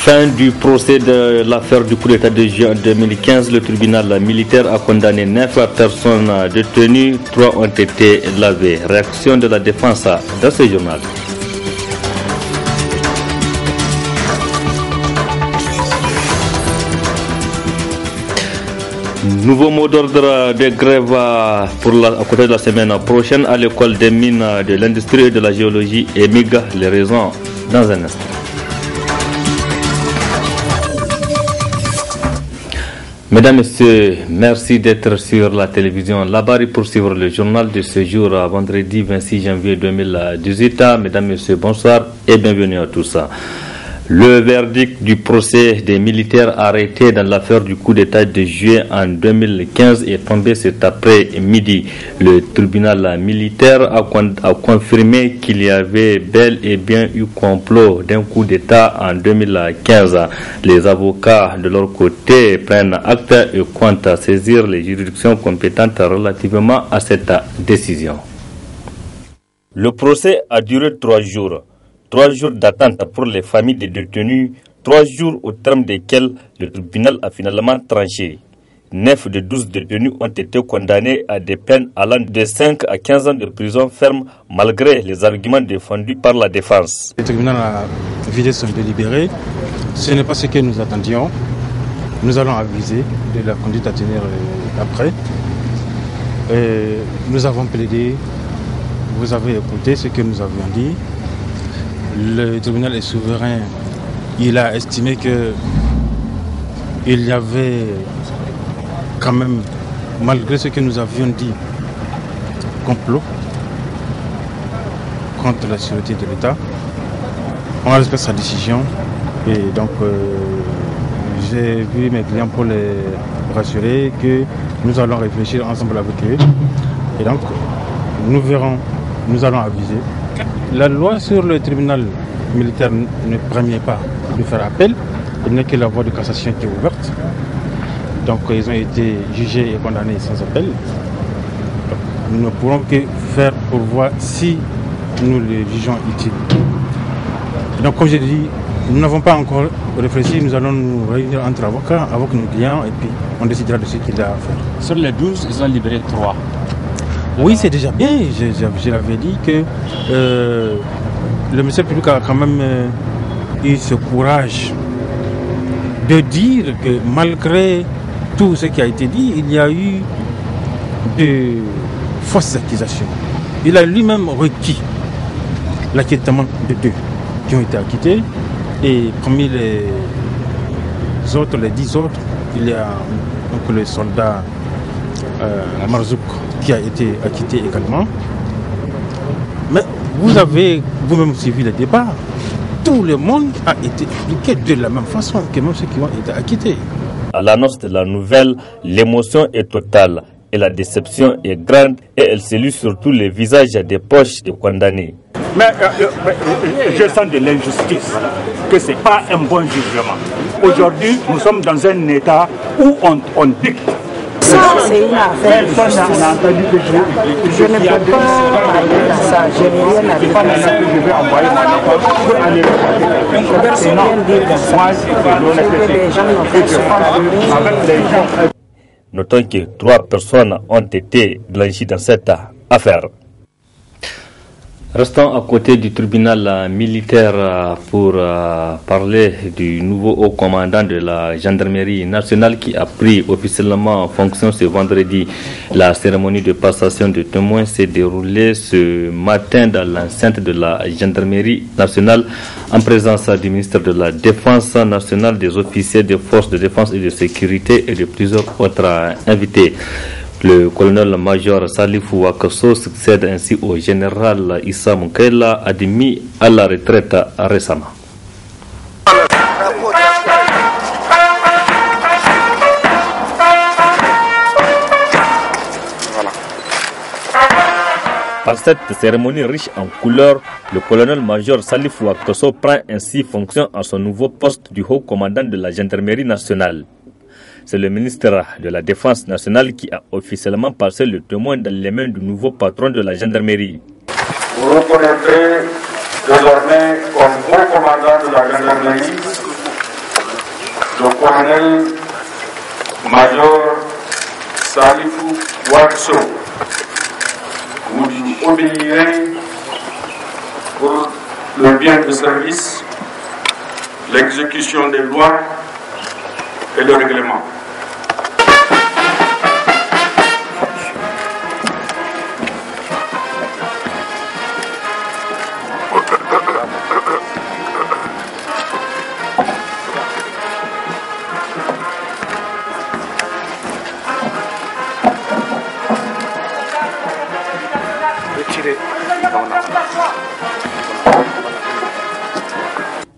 Fin du procès de l'affaire du coup d'État de juin 2015. Le tribunal militaire a condamné 9 personnes détenues, 3 ont été lavées. Réaction de la défense dans ce journal. Nouveau mot d'ordre de grève à côté de la semaine prochaine à l'école des mines de l'industrie et de la géologie EMIG. Les raisons dans un instant. Mesdames, Messieurs, merci d'être sur la télévision Labari pour suivre le journal de ce jour, vendredi 26 janvier 2018. Mesdames, Messieurs, bonsoir et bienvenue à tous. Le verdict du procès des militaires arrêtés dans l'affaire du coup d'État de juillet en 2015 est tombé cet après-midi. Le tribunal militaire a confirmé qu'il y avait bel et bien eu complot d'un coup d'État en 2015. Les avocats de leur côté prennent acte et comptent saisir les juridictions compétentes relativement à cette décision. Le procès a duré 3 jours. 3 jours d'attente pour les familles des détenus, 3 jours au terme desquels le tribunal a finalement tranché. 9 des 12 détenus ont été condamnés à des peines allant de 5 à 15 ans de prison ferme malgré les arguments défendus par la défense. Le tribunal a vidé son délibéré. Ce n'est pas ce que nous attendions. Nous allons aviser de la conduite à tenir après. Nous avons plaidé. Vous avez écouté ce que nous avions dit. Le tribunal est souverain. Il a estimé que il y avait quand même, malgré ce que nous avions dit, complot contre la sûreté de l'État. On respecte sa décision et donc j'ai vu mes clients pour les rassurer que nous allons réfléchir ensemble avec eux et donc nous verrons, nous allons aviser. La loi sur le tribunal militaire ne permet pas de faire appel. Il n'est que la voie de cassation qui est ouverte. Donc ils ont été jugés et condamnés sans appel. Donc, nous ne pourrons que faire pour voir si nous les jugeons utiles. Donc comme j'ai dit, nous n'avons pas encore réfléchi. Nous allons nous réunir entre avocats avec nos clients et puis on décidera de ce qu'il y a à faire. Sur les 12, ils ont libéré 3. Oui, c'est déjà bien. Je l'avais dit que le ministère public a quand même eu ce courage de dire que malgré tout ce qui a été dit, il y a eu de fausses accusations. Il a lui-même requis l'acquittement de 2 qui ont été acquittés et parmi les autres, les 10 autres, il y a donc le soldat Marzouk qui a été acquitté également. Mais vous avez vous-même suivi le débat. Tout le monde a été impliqué de la même façon que même ceux qui ont été acquittés. À l'annonce de la nouvelle, l'émotion est totale et la déception est grande et elle se lit sur tous les visages des proches des condamnés. Mais je sens de l'injustice, que ce n'est pas un bon jugement. Aujourd'hui, nous sommes dans un état où on dicte. Ça, c'est une affaire de justice. Je ne peux pas parler de ça. Je n'ai rien à dire. Je vais envoyer mon enfant pour aller. C'est bien dire comme ça. Que les gens n'ont pas souvent. Notons que 3 personnes ont été blanchies dans cette affaire. Restons à côté du tribunal militaire pour parler du nouveau haut commandant de la gendarmerie nationale qui a pris officiellement fonction ce vendredi. La cérémonie de passation de témoins s'est déroulée ce matin dans l'enceinte de la gendarmerie nationale en présence du ministre de la Défense nationale, des officiers des forces de défense et de sécurité et de plusieurs autres invités. Le colonel-major Salifou Wakasso succède ainsi au général Issa Moukaila, admis à la retraite récemment. Par cette cérémonie riche en couleurs, le colonel-major Salifou Wakasso prend ainsi fonction à son nouveau poste du haut commandant de la gendarmerie nationale. C'est le ministre de la Défense nationale qui a officiellement passé le témoin dans les mains du nouveau patron de la gendarmerie. Vous reconnaîtrez désormais comme haut commandant de la gendarmerie le colonel-major Salifou Ouakso. Vous obéirez pour le bien du service, l'exécution des lois et le règlement.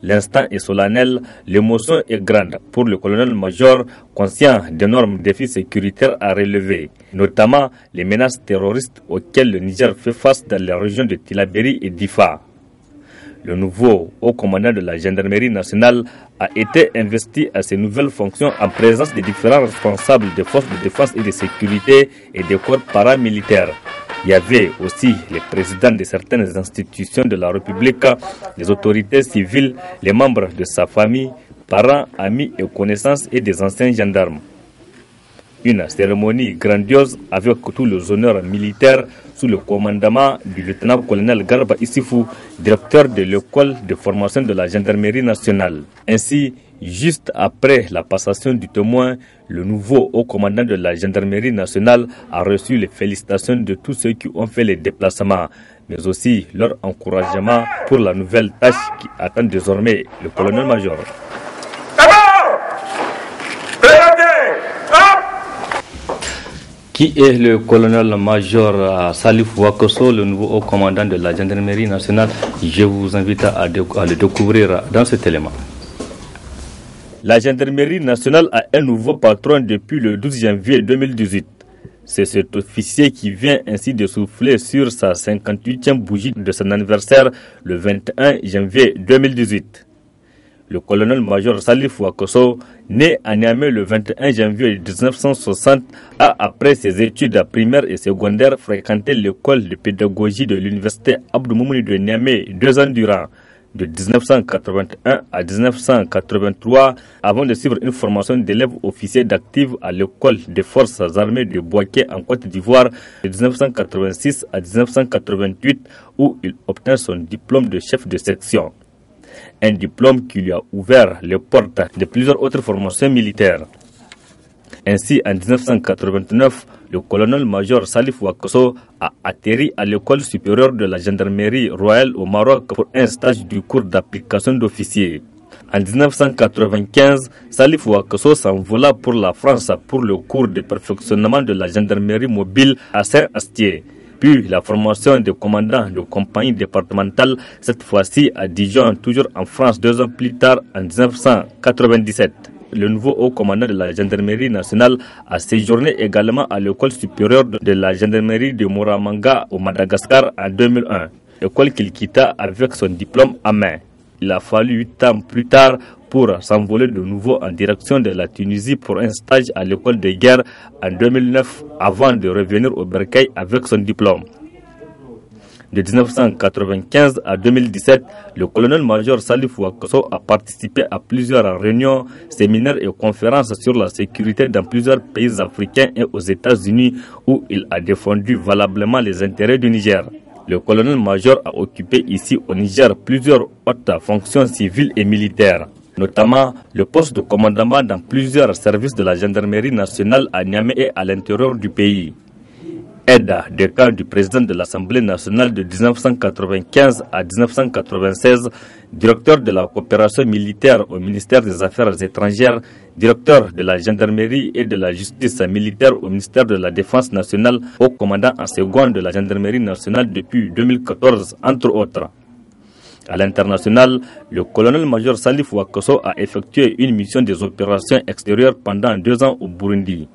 L'instant est solennel, l'émotion est grande pour le colonel-major, conscient d'énormes défis sécuritaires à relever, notamment les menaces terroristes auxquelles le Niger fait face dans les régions de Tillabéri et Difa. Le nouveau haut commandant de la gendarmerie nationale a été investi à ses nouvelles fonctions en présence des différents responsables des forces de défense et de sécurité et des corps paramilitaires. Il y avait aussi les présidents de certaines institutions de la République, les autorités civiles, les membres de sa famille, parents, amis et connaissances et des anciens gendarmes. Une cérémonie grandiose avec tous les honneurs militaires sous le commandement du lieutenant-colonel Garba Issifou, directeur de l'école de formation de la gendarmerie nationale. Ainsi, juste après la passation du témoin, le nouveau haut commandant de la gendarmerie nationale a reçu les félicitations de tous ceux qui ont fait les déplacements, mais aussi leur encouragement pour la nouvelle tâche qui attend désormais le colonel-major. Qui est le colonel-major Salif Ouakso, le nouveau haut commandant de la gendarmerie nationale? Je vous invite à le découvrir dans cet élément. La gendarmerie nationale a un nouveau patron depuis le 12 janvier 2018. C'est cet officier qui vient ainsi de souffler sur sa 58e bougie de son anniversaire le 21 janvier 2018. Le colonel-major Salif Ouakso, né à Niamey le 21 janvier 1960, a, après ses études primaires et secondaires, fréquenté l'école de pédagogie de l'université Abdou Moumouni de Niamey 2 ans durant, de 1981 à 1983, avant de suivre une formation d'élève officier d'actif à l'école des forces armées de Bouaké en Côte d'Ivoire de 1986 à 1988, où il obtint son diplôme de chef de section. Un diplôme qui lui a ouvert les portes de plusieurs autres formations militaires. Ainsi, en 1989, le colonel-major Salif Ouakso a atterri à l'école supérieure de la gendarmerie royale au Maroc pour un stage du cours d'application d'officier. En 1995, Salif Ouakso s'envola pour la France pour le cours de perfectionnement de la gendarmerie mobile à Saint-Astier. Puis la formation de commandant de compagnie départementale, cette fois-ci à Dijon, toujours en France 2 ans plus tard, en 1997. Le nouveau haut commandant de la gendarmerie nationale a séjourné également à l'école supérieure de la gendarmerie de Moramanga au Madagascar en 2001, école qu'il quitta avec son diplôme à main. Il a fallu 8 ans plus tard pour s'envoler de nouveau en direction de la Tunisie pour un stage à l'école de guerre en 2009 avant de revenir au Bercail avec son diplôme. De 1995 à 2017, le colonel-major Salif Ouakso a participé à plusieurs réunions, séminaires et conférences sur la sécurité dans plusieurs pays africains et aux États-Unis où il a défendu valablement les intérêts du Niger. Le colonel-major a occupé ici au Niger plusieurs hautes fonctions civiles et militaires, notamment le poste de commandement dans plusieurs services de la gendarmerie nationale à Niamey et à l'intérieur du pays. Aide de camp du président de l'Assemblée nationale de 1995 à 1996, directeur de la coopération militaire au ministère des Affaires étrangères, directeur de la gendarmerie et de la justice militaire au ministère de la Défense nationale, haut commandant en second de la gendarmerie nationale depuis 2014, entre autres. À l'international, le colonel-major Salif Ouakso a effectué une mission des opérations extérieures pendant 2 ans au Burundi.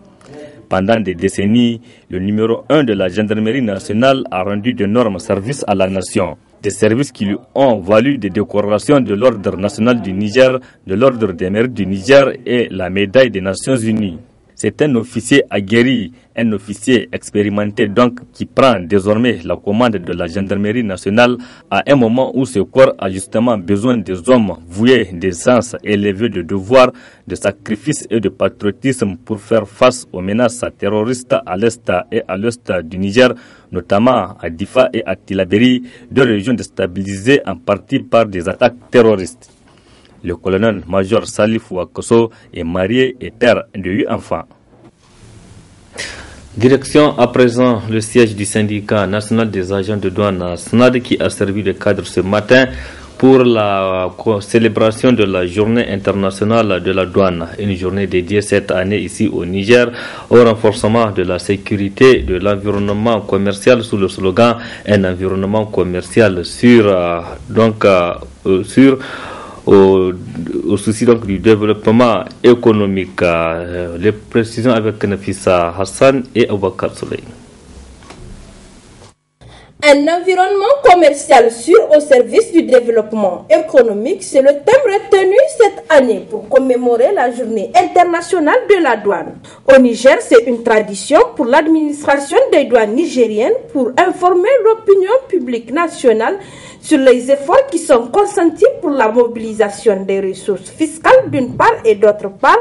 Pendant des décennies, le numéro 1 de la gendarmerie nationale a rendu d'énormes services à la nation. Des services qui lui ont valu des décorations de l'Ordre national du Niger, de l'Ordre des mérites du Niger et la médaille des Nations Unies. C'est un officier aguerri, un officier expérimenté donc qui prend désormais la commande de la gendarmerie nationale à un moment où ce corps a justement besoin des hommes voués des sens élevés de devoir, de sacrifice et de patriotisme pour faire face aux menaces terroristes à l'est et à l'ouest du Niger, notamment à Difa et à Tilaberi, deux régions déstabilisées en partie par des attaques terroristes. Le colonel-major Salif Wakoso est marié et père de 8 enfants. Direction à présent le siège du syndicat national des agents de douane SNAD qui a servi de cadre ce matin pour la célébration de la journée internationale de la douane, une journée dédiée cette année ici au Niger au renforcement de la sécurité de l'environnement commercial sous le slogan un environnement commercial sûr, au souci donc du développement économique. Les précisions avec Nafissa Hassan et Aboubakar Soleil. Un environnement commercial sûr au service du développement économique, c'est le thème retenu cette année pour commémorer la journée internationale de la douane. Au Niger, c'est une tradition pour l'administration des douanes nigériennes pour informer l'opinion publique nationale sur les efforts qui sont consentis pour la mobilisation des ressources fiscales d'une part et d'autre part,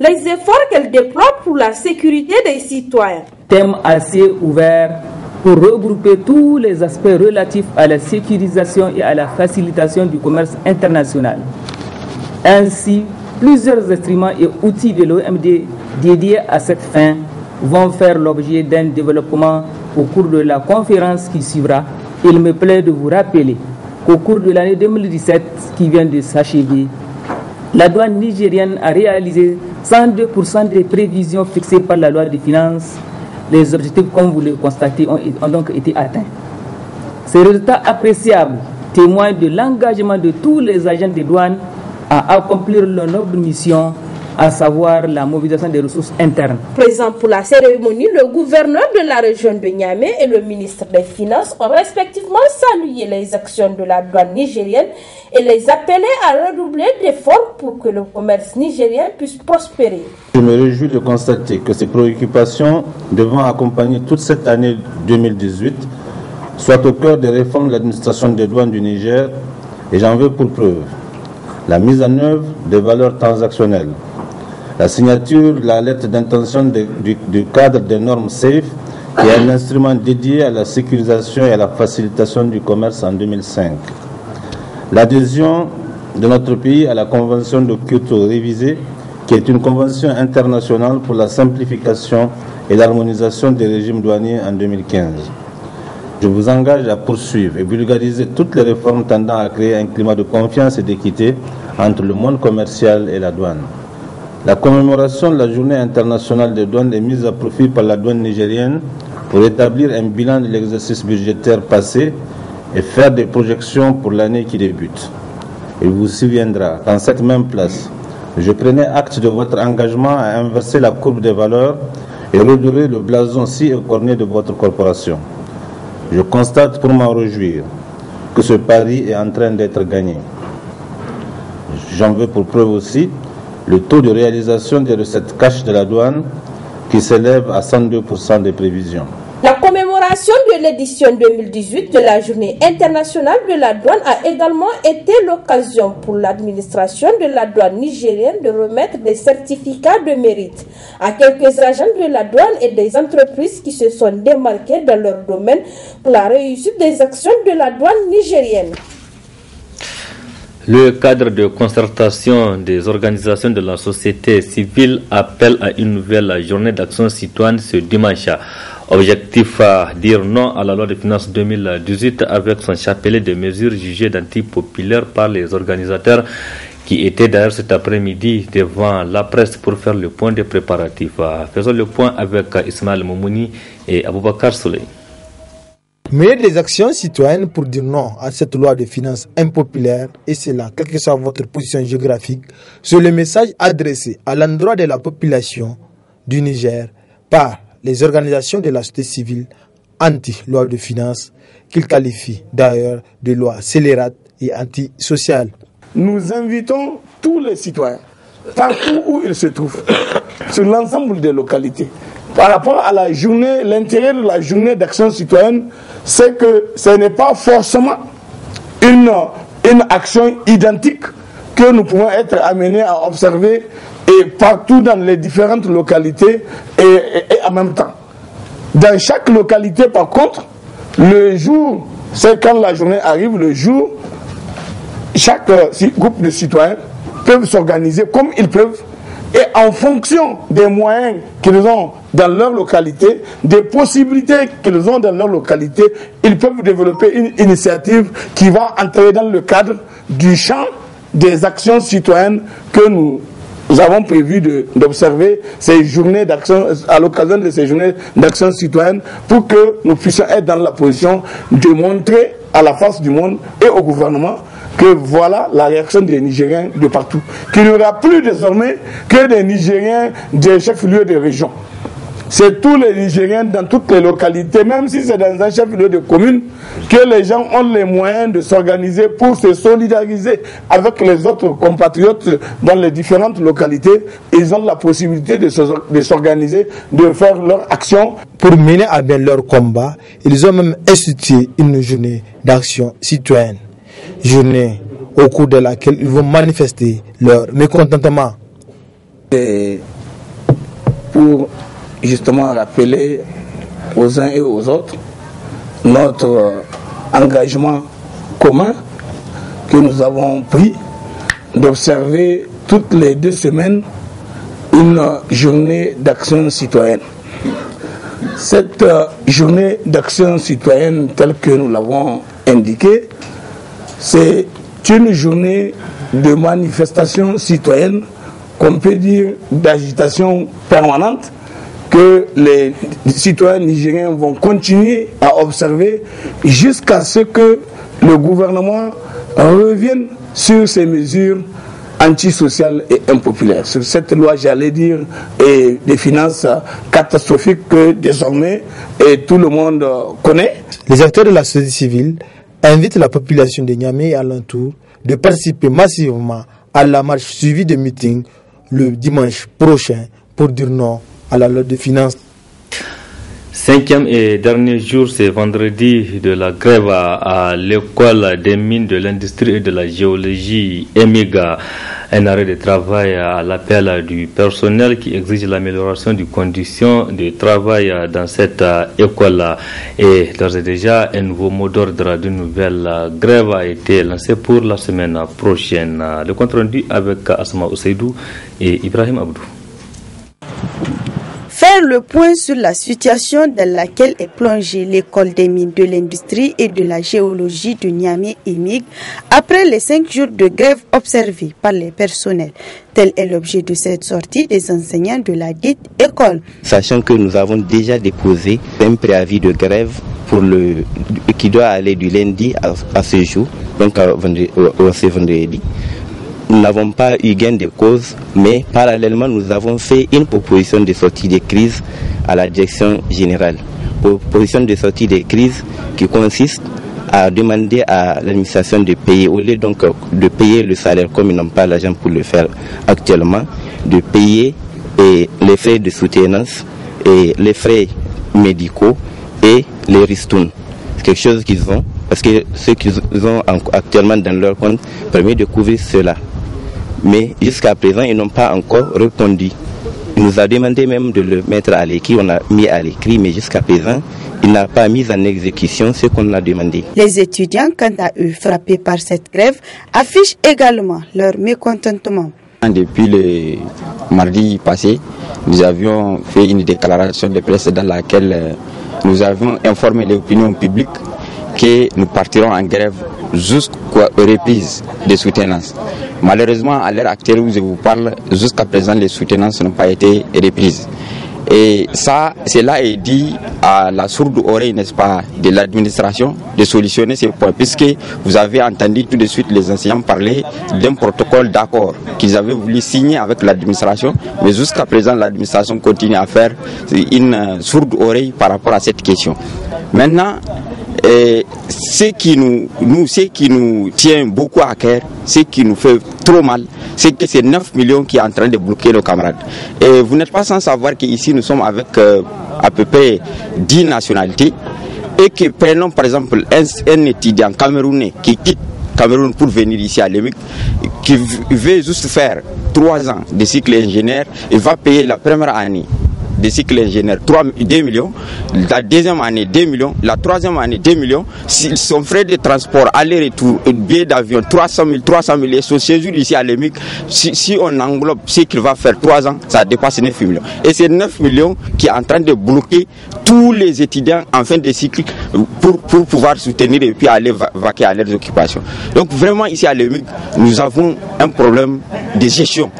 les efforts qu'elle déploie pour la sécurité des citoyens. Thème assez ouvert pour regrouper tous les aspects relatifs à la sécurisation et à la facilitation du commerce international. Ainsi, plusieurs instruments et outils de l'OMD dédiés à cette fin vont faire l'objet d'un développement au cours de la conférence qui suivra. Il me plaît de vous rappeler qu'au cours de l'année 2017 qui vient de s'achever, la douane nigérienne a réalisé 102% des prévisions fixées par la loi des finances. Les objectifs, comme vous le constatez, ont donc été atteints. Ces résultats appréciables témoignent de l'engagement de tous les agents des douanes à accomplir leur noble mission, à savoir la mobilisation des ressources internes. Présent pour la cérémonie, le gouverneur de la région de Niamey et le ministre des Finances ont respectivement salué les actions de la douane nigérienne et les appelé à redoubler d'efforts pour que le commerce nigérien puisse prospérer. Je me réjouis de constater que ces préoccupations devant accompagner toute cette année 2018 soient au cœur des réformes de l'administration des douanes du Niger et j'en veux pour preuve la mise en œuvre des valeurs transactionnelles, la signature de la lettre d'intention du cadre des normes SAFE, qui est un instrument dédié à la sécurisation et à la facilitation du commerce en 2005. L'adhésion de notre pays à la Convention de Kyoto révisée, qui est une convention internationale pour la simplification et l'harmonisation des régimes douaniers en 2015. Je vous engage à poursuivre et vulgariser toutes les réformes tendant à créer un climat de confiance et d'équité entre le monde commercial et la douane. La commémoration de la journée internationale des douanes est mise à profit par la douane nigérienne pour établir un bilan de l'exercice budgétaire passé et faire des projections pour l'année qui débute. Il vous souviendra qu'en cette même place, je prenais acte de votre engagement à inverser la courbe des valeurs et redorer le blason si écorné de votre corporation. Je constate pour m'en réjouir que ce pari est en train d'être gagné. J'en veux pour preuve aussi le taux de réalisation des recettes cash de la douane qui s'élève à 102% des prévisions. La commémoration de l'édition 2018 de la Journée internationale de la douane a également été l'occasion pour l'administration de la douane nigérienne de remettre des certificats de mérite à quelques agents de la douane et des entreprises qui se sont démarqués dans leur domaine pour la réussite des actions de la douane nigérienne. Le cadre de concertation des organisations de la société civile appelle à une nouvelle journée d'action citoyenne ce dimanche. Objectif à dire non à la loi de finances 2018 avec son chapelet de mesures jugées d'antipopulaires par les organisateurs qui étaient d'ailleurs cet après-midi devant la presse pour faire le point des préparatifs. Faisons le point avec Ismaël Moumouni et Aboubakar Soleil. Menez des actions citoyennes pour dire non à cette loi de finances impopulaire et cela, quelle que soit votre position géographique, c'est le message adressé à l'endroit de la population du Niger par les organisations de la société civile anti-loi de finances qu'ils qualifient d'ailleurs de loi scélérate et antisociale. Nous invitons tous les citoyens partout où ils se trouvent, sur l'ensemble des localités. Par rapport à la journée, l'intérêt de la journée d'action citoyenne, c'est que ce n'est pas forcément une action identique que nous pouvons être amenés à observer et partout dans les différentes localités et en même temps. Dans chaque localité, par contre, le jour, c'est quand la journée arrive, le jour, chaque groupe de citoyens peuvent s'organiser comme ils peuvent et en fonction des moyens qu'ils ont dans leur localité, des possibilités qu'ils ont dans leur localité, ils peuvent développer une initiative qui va entrer dans le cadre du champ des actions citoyennes que nous avons prévu d'observer ces journées d'action, à l'occasion de ces journées d'action citoyenne, pour que nous puissions être dans la position de montrer à la face du monde et au gouvernement que voilà la réaction des Nigériens de partout. Qu'il n'y aura plus désormais que des Nigériens des chefs-lieux de région. C'est tous les Nigériens dans toutes les localités, même si c'est dans un chef-lieu de commune, que les gens ont les moyens de s'organiser pour se solidariser avec les autres compatriotes dans les différentes localités. Ils ont la possibilité de s'organiser, de faire leur action. Pour mener à bien leur combat, ils ont même institué une journée d'action citoyenne. Journée au cours de laquelle ils vont manifester leur mécontentement. Et pour justement rappeler aux uns et aux autres notre engagement commun que nous avons pris d'observer toutes les 2 semaines une journée d'action citoyenne. Cette journée d'action citoyenne telle que nous l'avons indiquée, c'est une journée de manifestation citoyenne, qu'on peut dire d'agitation permanente, que les citoyens nigériens vont continuer à observer jusqu'à ce que le gouvernement revienne sur ces mesures antisociales et impopulaires. Sur cette loi, j'allais dire, et des finances catastrophiques que désormais et tout le monde connaît. Les acteurs de la société civile invitent la population de Niamey et alentour de participer massivement à la marche suivie de meetings le dimanche prochain pour dire non à la loi de finances. 5e et dernier jour, c'est vendredi de la grève à l'école des mines de l'industrie et de la géologie EMIGA. Un arrêt de travail à l'appel du personnel qui exige l'amélioration des conditions de travail dans cette école. Et d'ores et déjà, un nouveau mot d'ordre d'une nouvelle grève a été lancé pour la semaine prochaine. Le compte rendu avec Asma Oseidou et Ibrahim Abdou. Faire le point sur la situation dans laquelle est plongée l'école des mines de l'industrie et de la géologie de Niamey EMIG après les 5 jours de grève observés par les personnels. Tel est l'objet de cette sortie des enseignants de la dite école. Sachant que nous avons déjà déposé un préavis de grève qui doit aller du lundi à ce jour, donc au vendredi. Nous n'avons pas eu gain de cause, mais parallèlement, nous avons fait une proposition de sortie de crise à la direction générale. Proposition de sortie de crise qui consiste à demander à l'administration de payer, au lieu donc de payer le salaire comme ils n'ont pas l'argent pour le faire actuellement, de payer les frais de soutenance et les frais médicaux et les ristournes. C'est quelque chose qu'ils ont, parce que ce qu'ils ont actuellement dans leur compte permet de couvrir cela. Mais jusqu'à présent, ils n'ont pas encore répondu. Il nous a demandé même de le mettre à l'écrit, on a mis à l'écrit, mais jusqu'à présent, il n'a pas mis en exécution ce qu'on a demandé. Les étudiants, quant à eux, frappés par cette grève, affichent également leur mécontentement. Depuis le mardi passé, nous avions fait une déclaration de presse dans laquelle nous avions informé l'opinion publique que nous partirons en grève jusqu'aux reprises des soutenances. Malheureusement, à l'heure actuelle où je vous parle, jusqu'à présent, les soutenances n'ont pas été reprises. Et ça, cela est dit à la sourde oreille, n'est-ce pas, de l'administration, de solutionner ces points, puisque vous avez entendu tout de suite les enseignants parler d'un protocole d'accord qu'ils avaient voulu signer avec l'administration, mais jusqu'à présent, l'administration continue à faire une sourde oreille par rapport à cette question. Maintenant, Et ce qui nous tient beaucoup à cœur, ce qui nous fait trop mal, c'est que c'est 9 millions qui est en train de bloquer nos camarades. Et vous n'êtes pas sans savoir qu'ici nous sommes avec à peu près 10 nationalités et que prenons par exemple un étudiant camerounais qui quitte Cameroun pour venir ici à l'EMIC, qui veut juste faire 3 ans de cycle ingénieur, il va payer la première année de cycle ingénieur 2 millions, la deuxième année 2 millions, la troisième année 2 millions, son frais de transport, aller-retour, billet d'avion 300 000 et son séjour ici à l'EMIC, si on englobe ce qu'il va faire 3 ans, ça dépasse 9 millions. Et c'est 9 millions qui est en train de bloquer tous les étudiants en fin de cycle pour pouvoir soutenir et puis aller vaquer à leurs occupations. Donc vraiment ici à l'EMIC, nous avons un problème de gestion.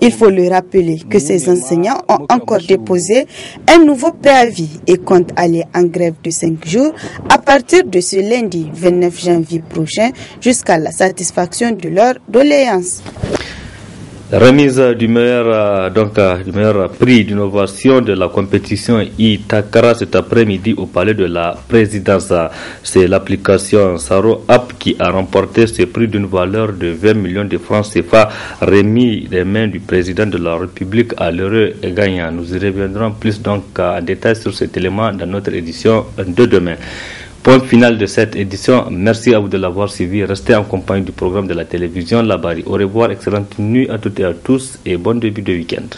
Il faut le rappeler que ces enseignants ont encore déposé un nouveau préavis et comptent aller en grève de 5 jours à partir de ce lundi 29 janvier prochain jusqu'à la satisfaction de leurs doléances. Remise du meilleur prix d'innovation de la compétition Itakara cet après-midi au palais de la présidence. C'est l'application Saro App qui a remporté ce prix d'une valeur de 20 millions de francs CFA remis des mains du président de la République à l'heureux gagnant. Nous y reviendrons plus donc en détail sur cet élément dans notre édition de demain. Point final de cette édition. Merci à vous de l'avoir suivi. Restez en compagnie du programme de la télévision Labari. Au revoir, excellente nuit à toutes et à tous et bon début de week-end.